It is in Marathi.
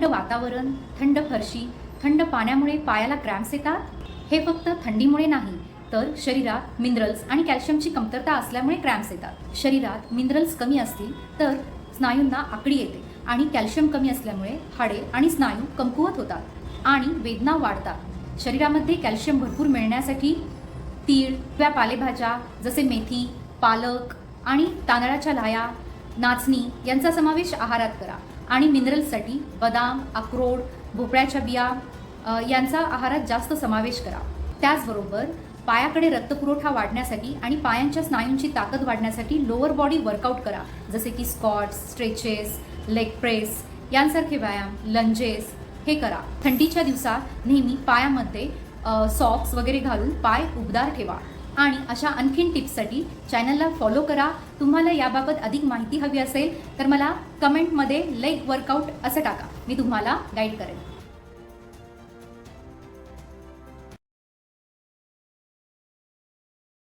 थंड वातावरण, थंड फरशी, थंड पाण्यामुळे पायाला क्रॅम्प्स येतात? हे फक्त थंडीमुळे नाही, तर शरीरात मिनरल्स आणि कॅल्शियमची कमतरता असल्यामुळे क्रॅम्प्स येतात. शरीरात मिनरल्स कमी असतील तर स्नायूंना आकडी येते आणि कॅल्शियम कमी असल्यामुळे हाडे आणि स्नायू कमकुवत होतात आणि वेदना वाढतात. शरीरामध्ये कॅल्शियम भरपूर मिळण्यासाठी तीळ किंवा पालेभाज्या जसे मेथी, पालक आणि तांदळाच्या लाया, नाचणी यांचा समावेश आहारात करा आणि मिनरल्ससाठी बदाम, अक्रोड, भोपळ्याच्या बिया यांचा आहारात जास्त समावेश करा. त्याचबरोबर पायाकडे रक्तपुरवठा वाढण्यासाठी आणि पायांच्या स्नायूंची ताकद वाढण्यासाठी लोअर बॉडी वर्कआउट करा, जसे की स्क्वॉट्स, स्ट्रेचेस, लेग प्रेस यांसारखे व्यायाम, लंजेस हे करा. थंडीच्या दिवसात नेहमी पायामध्ये सॉक्स वगैरे घालून पाय उबदार ठेवा. आणि अशा आणखीन टिप्ससाठी चॅनलला फॉलो करा. तुम्हाला याबाबत अधिक माहिती हवी असेल तर मला कमेंटमध्ये लेग वर्कआउट असं टाका, मी तुम्हाला गाईड करेन.